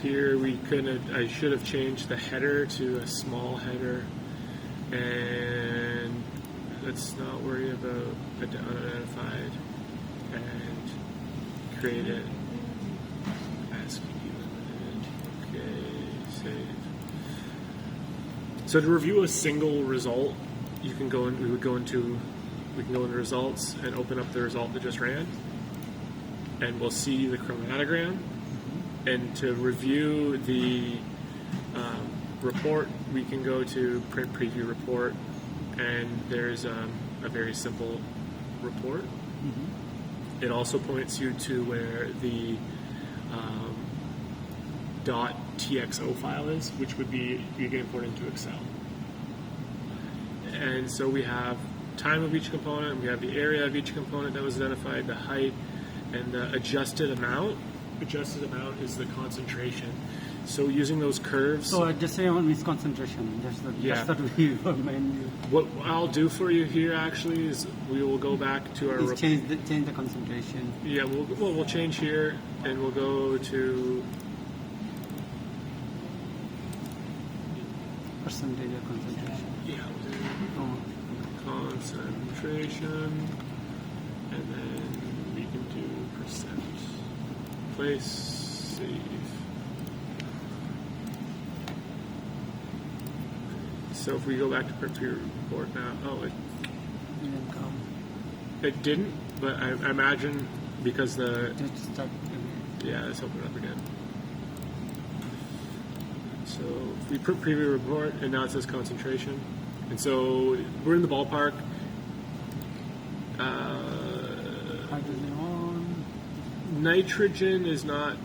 here I should have changed the header to a small header, and let's not worry about unidentified, and create it. ASCII limited. Okay, save. So to review a single result, we can go into results and open up the result that just ran, and we'll see the chromatogram. And to review the report, we can go to print preview report, and there's a very simple report. Mm-hmm. It also points you to where the .txo file is, which would be you can import into Excel. And so we have time of each component, we have the area of each component that was identified, the height, and the adjusted amount. Adjusted amount is the concentration. So using those curves. So adjusted amount means concentration. That's what we mainly. What I'll do for you here actually is we will go back to our. Change the concentration. Yeah, we'll change here, and we'll go to. Percentage of concentration. Yeah. Concentration, and then we can do percent. Place, save. So if we go back to print preview report now, it didn't come. It didn't, but I imagine because the. Let's start again. Yeah, let's open it up again. So if we print preview report, and now it says concentration, and so we're in the ballpark. Hydrogen on. Nitrogen is not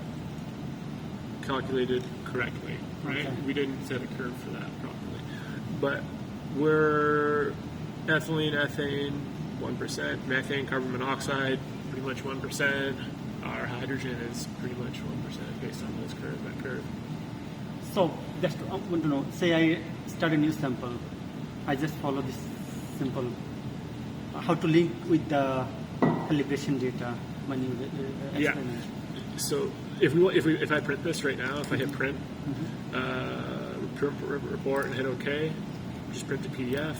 calculated correctly, right? Okay. We didn't set a curve for that properly. But we're ethylene, ethane, 1%, methane, carbon monoxide, pretty much 1%. Our hydrogen is pretty much 1% based on that curve. So, just I want to know, say I start a new sample, I just follow this simple, how to link with the calibration data when you experiment. Yeah. So if I print this right now, if I hit print, print report and hit OK, just print the PDF,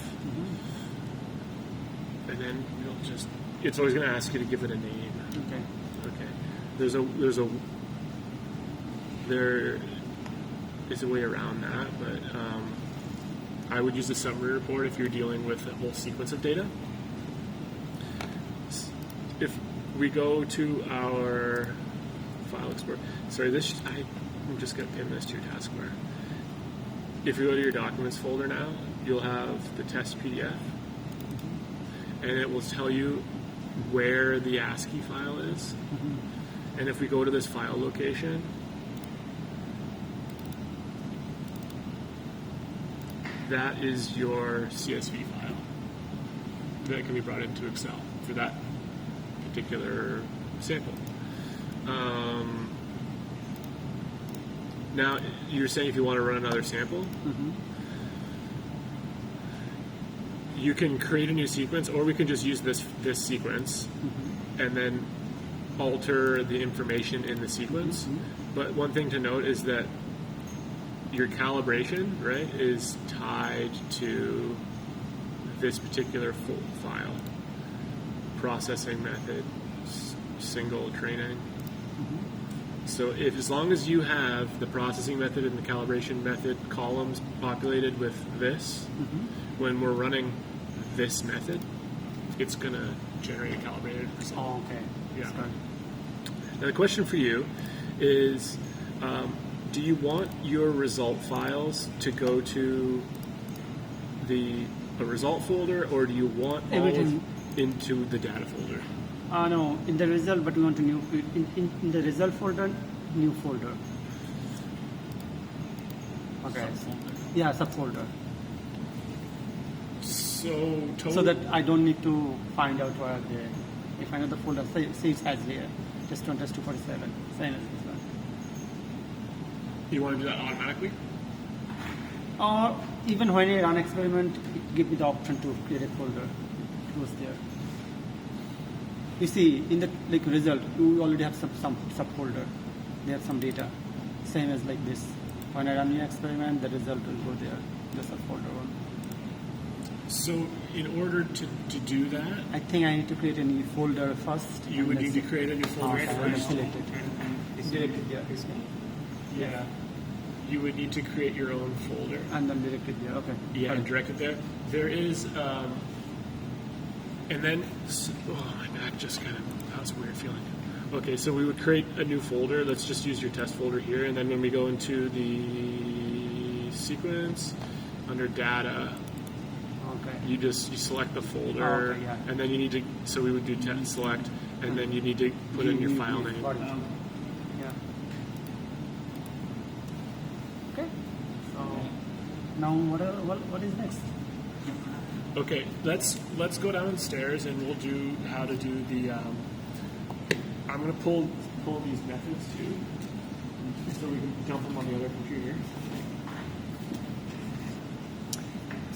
and then it's always going to ask you to give it a name. Okay. There is a way around that, but I would use the summary report if you're dealing with a whole sequence of data. If we go to our file explorer, I'm just going to pin this to your taskbar. If you go to your documents folder now, you'll have the test PDF, and it will tell you where the ASCII file is. And if we go to this file location, that is your CSV file that can be brought into Excel for that particular sample. Now, you're saying if you want to run another sample, you can create a new sequence, or we can just use this sequence and then alter the information in the sequence. But one thing to note is that your calibration, right, is tied to this particular file. Processing method, single training. So as long as you have the processing method and the calibration method columns populated with this, when we're running this method, it's going to generate a calibrated result. Oh, okay. Yeah. Now the question for you is, do you want your result files to go to a result folder, or do you want everything into the data folder? No, in the result, but we want to in the result folder, new folder. Okay. Subfolder. Yeah, subfolder. So that I don't need to find out where they. If I know the folder, say it has here, just on test 247. Same as this one. You want to do that automatically? Or even when I run experiment, it gives me the option to create a folder. It goes there. You see, in the result, you already have some subfolder. They have some data. same as like this. When I run the experiment, the result will go there. Just a folder one. So in order to do that, I think I need to create a new folder first. you would need to create a new folder Okay, first. select it. Direct it there. Yeah. You would need to create your own folder. And then direct it there. Okay. Yeah, Got and it. direct it there. There is, and then, oh, my back just kind of, that was a weird feeling. Okay, so we would create a new folder. Let's just use your test folder here. And then when we go into the sequence, under data, Okay. you select the folder. Oh, okay, yeah. And then you need to, so we would do test select, and then you need to put in your file name. Got it. Yeah. Okay. So now what is next? Okay, let's go downstairs and we'll do how to do the. I'm gonna pull these methods too, so we can dump them on the other computer.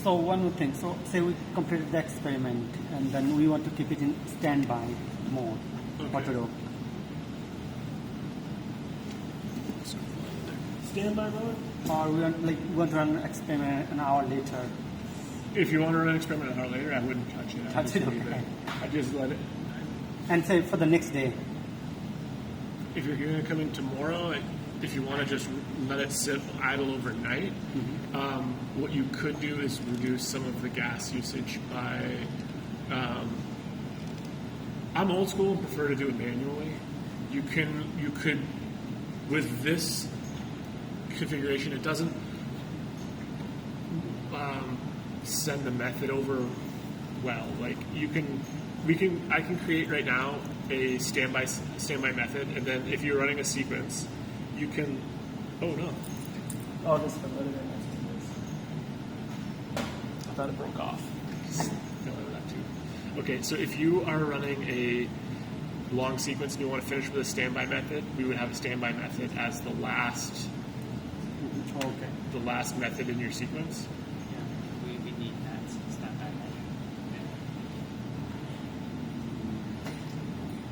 So one more thing. So say we completed the experiment and then we want to keep it in standby mode. What to Okay. do? Standby mode. Or we want to run an experiment an hour later. If you want to run an experiment an hour later, I wouldn't touch it. Touch it, leave okay. I just let it. And say for the next day. If you're going to come in tomorrow, if you want to just let it sit idle overnight, what you could do is reduce some of the gas usage by. I'm old school and prefer to do it manually. You could, with this configuration, it doesn't send the method over well. Like I can create right now a standby method, and then if you're running a sequence, you can. Oh no! Oh, this one. What did I mention this? I thought it broke off. No, that too. Okay, so if you are running a long sequence and you want to finish with a standby method, we would have a standby method as the last Okay. method in your sequence. We need that standby method.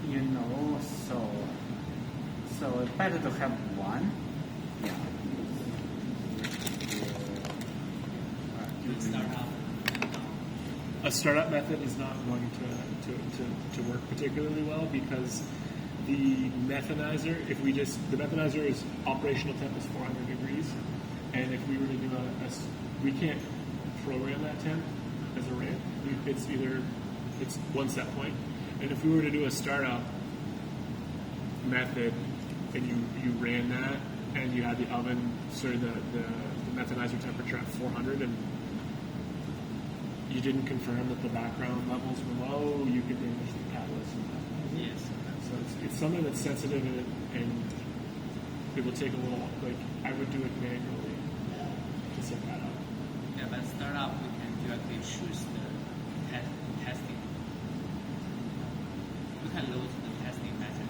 You know, so better to have one. Yeah. We start off. A startup method is not going to work particularly well because the methanizer, the methanizer is operational temp is 400 degrees, and if we were to do we can't program that temp as a ramp. It's one set point, and if we were to do a startup method and you ran that and you had the oven, the methanizer temperature at 400 and you didn't confirm that the background levels were low, you could damage the catalyst. Yes. So it's something that's sensitive and it will take a little, I would do it manually to set that up. Yeah, but start up we can directly choose the testing. We can load the testing method.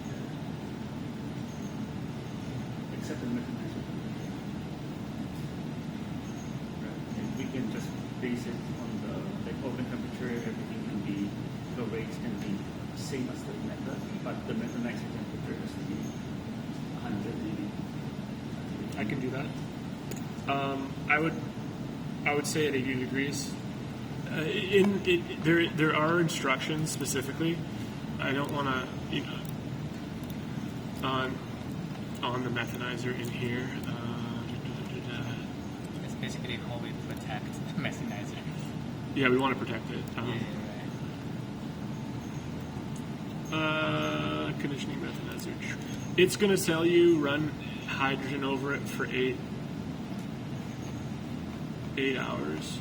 Except the methanizer. Right. And we can just base it on the oven temperature. Everything can be, the rates can be same as the method, but the methanizer temperature has to be 100 maybe. I can do that. I would say at 80 degrees. There are instructions specifically. I don't want to on the methanizer in here. It's basically how we protect the methanizer. Yeah, we want to protect it. Conditioning methanizer. It's going to tell you run hydrogen over it for 8 hours.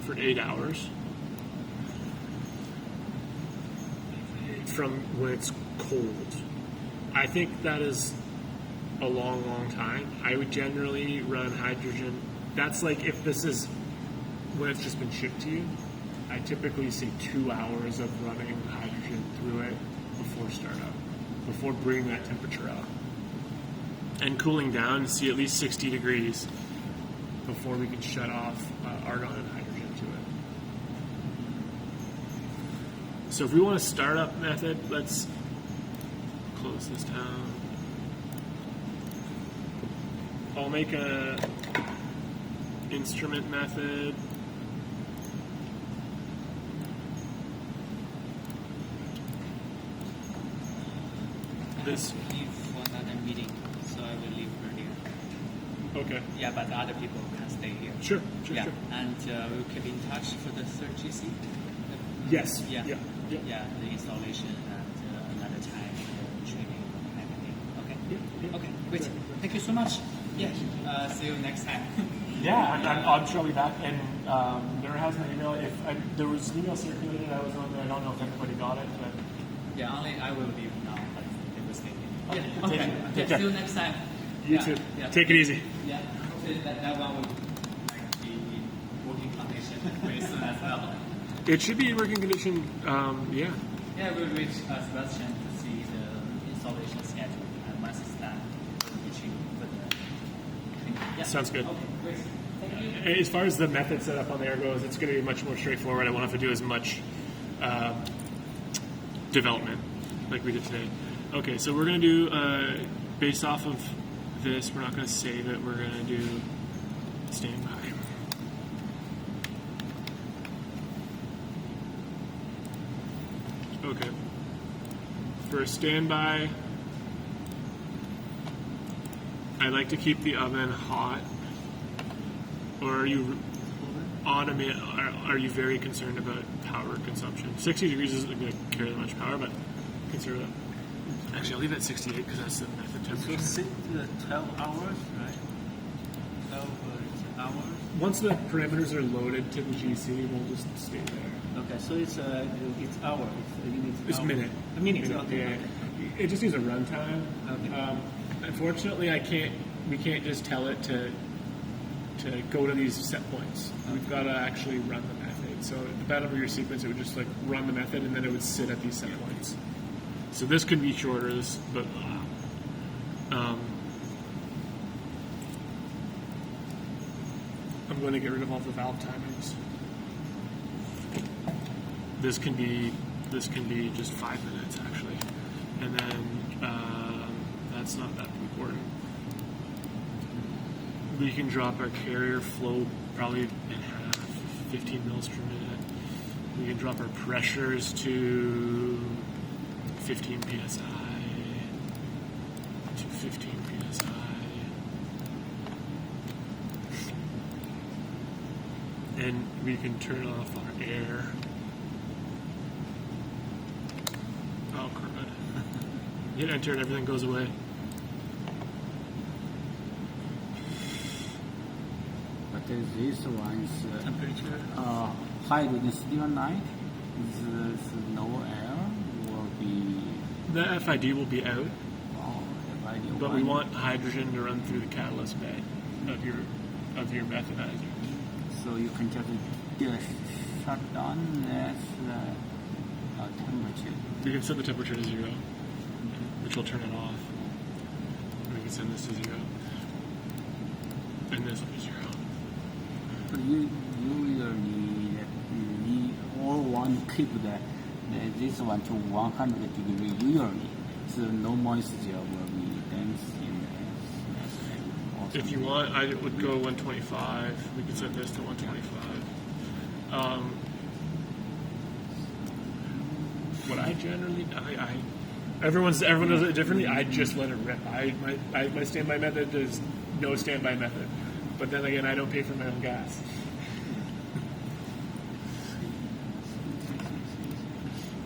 For 8 hours. From when it's cold. I think that is a long, long time. I would generally run hydrogen. That's like if this is when it's just been shipped to you. I typically see 2 hours of running hydrogen through it before startup, before bringing that temperature up. And cooling down, see at least 60 degrees before we can shut off argon and hydrogen to it. So if we want a startup method, let's close this down. I'll make a instrument method. This. I leave for another meeting, so I will leave earlier. Okay. Yeah, but the other people can stay here. Sure. Yeah, and we'll keep in touch for the third GC. Yes. Yeah. Yeah. Yeah. Yeah, the installation and another time the training and everything. Okay. Yeah. Okay. Great. Thank you so much. Yeah. See you next time. Yeah, I'm sure I'll be back. And there has an email. There was an email circulated, I was on there. I don't know if everybody got it, but Yeah, only I will leave now, but they will stay here. Yeah. Take Okay. care. Yeah. Take care. See you next time. you Yeah, too. Yeah. Take it easy. Yeah. Hopefully that one will be in working condition very soon as well. It should be in working condition. Yeah. Yeah, we'll reach Sebastian to see the installation schedule, and once it's done, we'll reach you for the. Yeah. Sounds good. Okay, great. Thank you. As far as the method setup on there goes, it's going to be much more straightforward. I won't have to do as much development like we did today. Okay, so we're going to do, based off of this, we're not going to save it. We're going to do standby. Okay. For a standby, I like to keep the oven hot. Or are you automate? Are you very concerned about power consumption? 60 degrees isn't going to carry that much power, but consider that. Actually, I'll leave it at 68 because that's the method So temperature. sit 12 hours, right? 12 hours. Once the parameters are loaded to the GC, we'll just stay there. Okay, so it's hour. It's a minute. A minute. Yeah. Okay. It just needs a runtime. Okay. Unfortunately, we can't just tell it to go to these set points. We've got to actually run the method. So at the bottom of your sequence, it would just like run the method, and then it would sit at these set points. So this could be shorter, but I'm going to get rid of all the valve timings. This can be just 5 minutes actually, and then that's not that important. We can drop our carrier flow probably in half, 15 mils per minute. We can drop our pressures to 15 psi. To 15 psi. And we can turn off our air. Oh, crud. Hit enter and everything goes away. But this one's Temperature. hydrogen still night. Is no air will be The FID will be out, FID but we one. want hydrogen to run through the catalyst bed of your methanizer. So you can just shut down this temperature. You can set the temperature to 0, which will turn it off. And we can send this to 0, and this will be 0. But you will need all one keep this one to 100 degree usually. So no moisture will be dense in this. If you want, I would go 125. We could set this to 125. What I generally, everyone does it differently. I just let it rip. My standby method is no standby method. But then again, I don't pay for my own gas.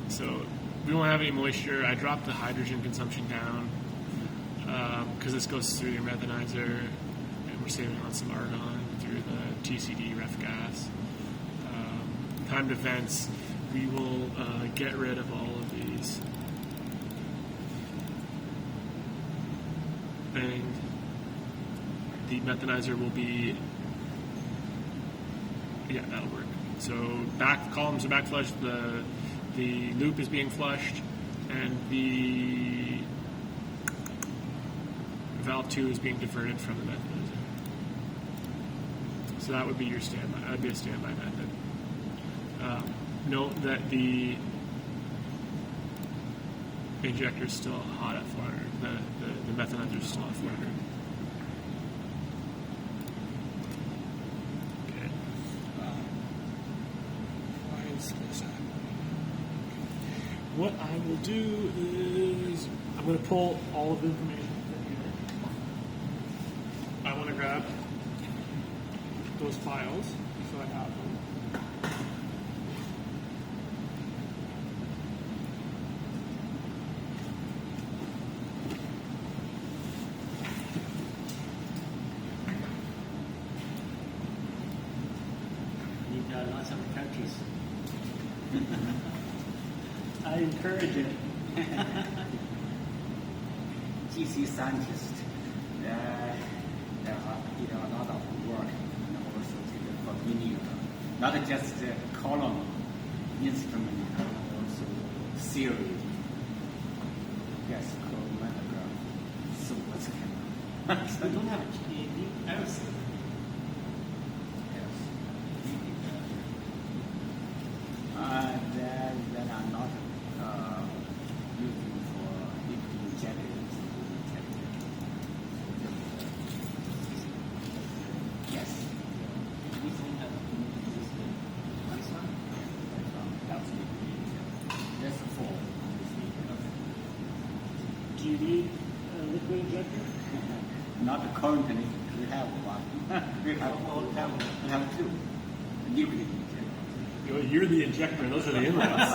So we won't have any moisture. I dropped the hydrogen consumption down because this goes through your methanizer, and we're saving on some argon through the TCD ref gas. Timed events, we will get rid of all of these. And the methanizer will be, yeah, that'll work. So columns are back flushed, the loop is being flushed, and the valve 2 is being diverted from the methanizer. So that would be your standby. That would be a standby method. Note that the injector is still hot at 400. The methanizer is still at 400. we'll do is I'm going to pull all of the information from here. I want to grab those files so I have them. Need lots of practice. I encourage it. GC scientist, there are a lot of work and also for linear, not just the column instrument, but also series. Yes, chromatograph. So what's We don't have everything. That are not using for injected. Yes. We don't have this one. That's four. Do you need a liquid injector? Not currently. We have one. we have two. Liquid injector. You're the injector, and those are the inlets.